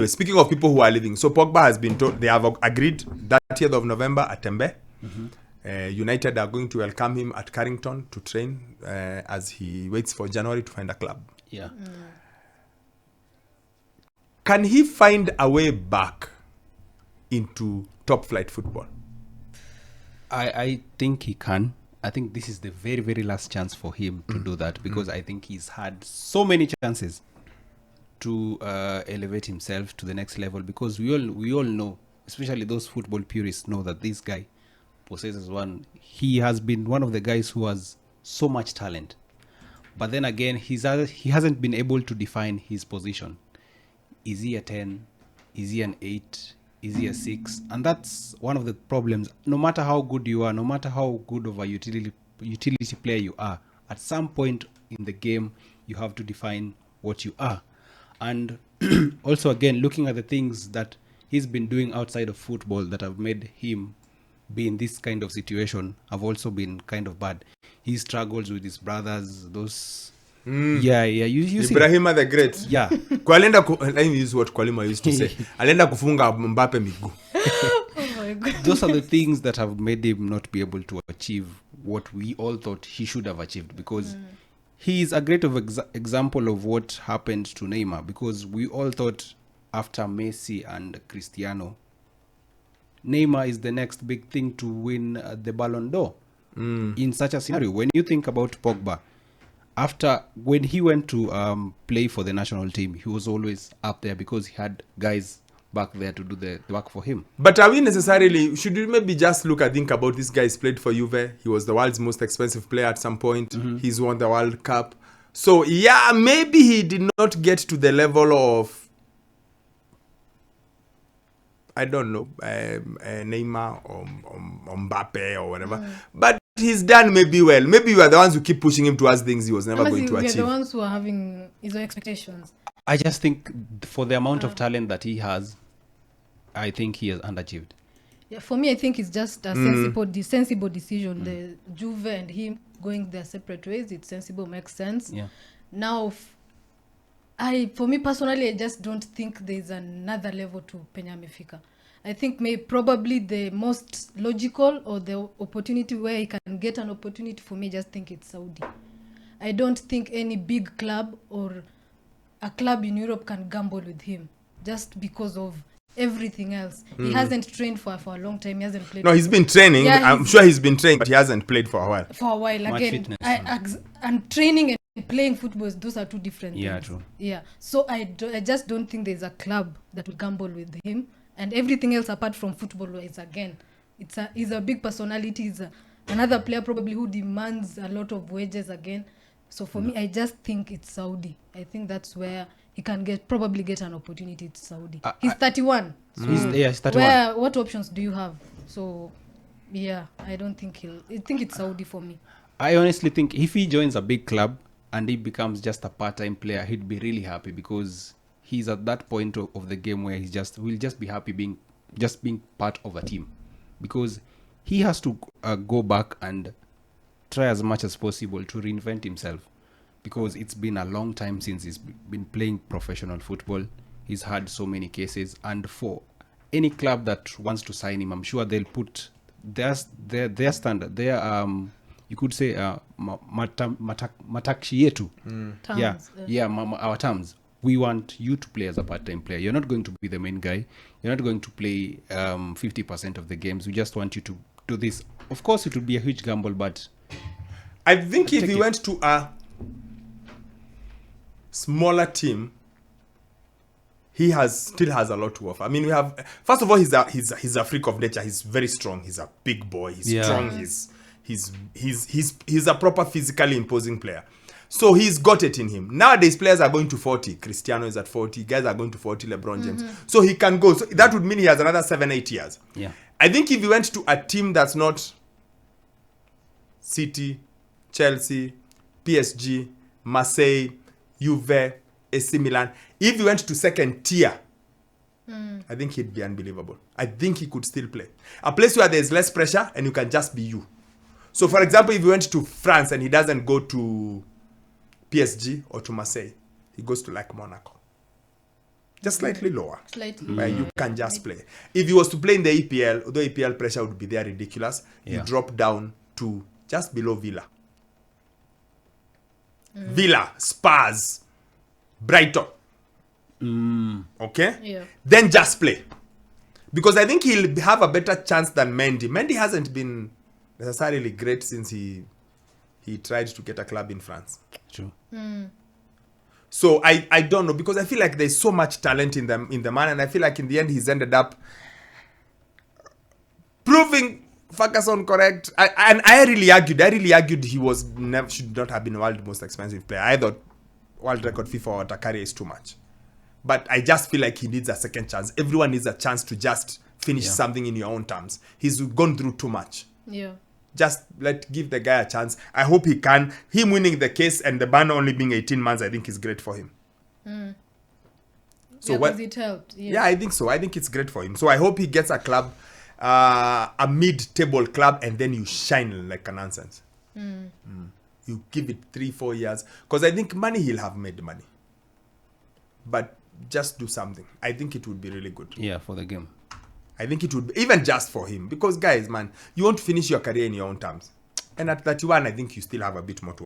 speaking of people who are leaving, so Pogba has been told, they have agreed 30th of November at Tembe. United are going to welcome him at Carrington to train as he waits for January to find a club. Yeah. Can he find a way back into top flight football? I think he can. I think this is the very, very last chance for him to do that, because I think he's had so many chances to elevate himself to the next level, because we all know, especially those football purists know, that this guy possesses he has been one of the guys who has so much talent, but then again he hasn't been able to define his position. Is he a 10? Is he an 8? Is he a 6? And that's one of the problems. No matter how good you are, no matter how good of a utility player you are, at some point in the game you have to define what you are. And also, again, looking at the things that he's been doing outside of football that have made him be in this kind of situation have also been kind of bad. He struggles with his brothers, those you see Ibrahima the Great. Yeah. Let me use what Kwalima used to say. Alienda kufunga Mbappe miguu. Oh my God. Those are the things that have made him not be able to achieve what we all thought he should have achieved, because he is a great example of what happened to Neymar, because we all thought after Messi and Cristiano, Neymar is the next big thing to win the Ballon d'Or. In such a scenario, when you think about Pogba, when he went to play for the national team, he was always up there because he had guys back there to do the work for him. But should we maybe just think about this guy's played for Juve? He was the world's most expensive player at some point. He's won the World Cup. So yeah, maybe he did not get to the level of, I don't know, Neymar or Mbappe or whatever. But he's done maybe well. Maybe you are the ones who keep pushing him towards things he was never going to achieve. We are the ones who are having his expectations. I just think for the amount of talent that he has, I think he has underachieved. Yeah, for me, I think it's just a sensible decision. The Juve and him going their separate ways, it's sensible, makes sense. Yeah. Now, for me personally, I just don't think there's another level to Penya Mefika. I think probably the most logical or the opportunity where he can get an opportunity, for me, just think it's Saudi. I don't think any big club or a club in Europe can gamble with him just because of everything else. He hasn't trained for a long time. He hasn't played. No, he's been training. Yeah, I'm sure he's been training, but he hasn't played for a while. For a while, again. And training and playing football, those are two different things. Yeah, true. Yeah. So I just don't think there's a club that will gamble with him. And everything else apart from football is, again, he's a big personality. He's another player probably who demands a lot of wages again. So for me, I just think it's Saudi. I think that's where he can probably get an opportunity. It's Saudi. He's 31. So he's 31. What options do you have? So yeah, I don't think I think it's Saudi for me. I honestly think if he joins a big club and he becomes just a part-time player, he'd be really happy, because he's at that point of the game where will just be happy being part of a team, because he has to go back and try as much as possible to reinvent himself, because it's been a long time since he's been playing professional football. He's had so many cases, and for any club that wants to sign him, I'm sure they'll put their standard, their you could say matakshi yetu, our terms. We want you to play as a part-time player. You're not going to be the main guy. You're not going to play 50% of the games. We just want you to do this. Of course, it would be a huge gamble, but I think if he went to a smaller team, he still has a lot to offer. I mean, first of all, he's a freak of nature. He's very strong. He's a big boy. He's strong. He's a proper physically imposing player. So he's got it in him. Nowadays, players are going to 40. Cristiano is at 40. Guys are going to 40. LeBron James. So he can go. So that would mean he has another 7-8 years. Yeah. I think if he went to a team that's not City, Chelsea, PSG, Marseille, Juve, AC Milan, if he went to second tier, I think he'd be unbelievable. I think he could still play. A place where there's less pressure and you can just be you. So, for example, if he went to France and he doesn't go to PSG or to Marseille, he goes to like Monaco. just slightly lower. Slightly. Where you can just play. If he was to play in the EPL, although EPL pressure would be there ridiculous, you Yeah. drop down to just below Villa. Villa, Spurs, Brighton. Okay? Yeah. Then just play. Because I think he'll have a better chance than Mendy. Mendy hasn't been necessarily great since he tried to get a club in France. True. So I don't know, because I feel like there's so much talent in the man, and I feel like in the end he's ended up proving Ferguson correct. I really argued he was should not have been world most expensive player. I thought world record FIFA Takari is too much. But I just feel like he needs a second chance. Everyone needs a chance to just finish something in your own terms. He's gone through too much. Yeah. Just give the guy a chance. I hope he can. Him winning the case and the ban only being 18 months, I think is great for him. So Yeah, what? 'cause it helped. Yeah, I think so. I think it's great for him. So I hope he gets a club, a mid-table club, and then you shine like a nonsense. You give it 3-4 years, because I think money, he'll have made money. But just do something. I think it would be really good. Yeah, for the game. I think it would be, even just for him, because guys, man, you want to finish your career in your own terms. And at 31, I think you still have a bit more to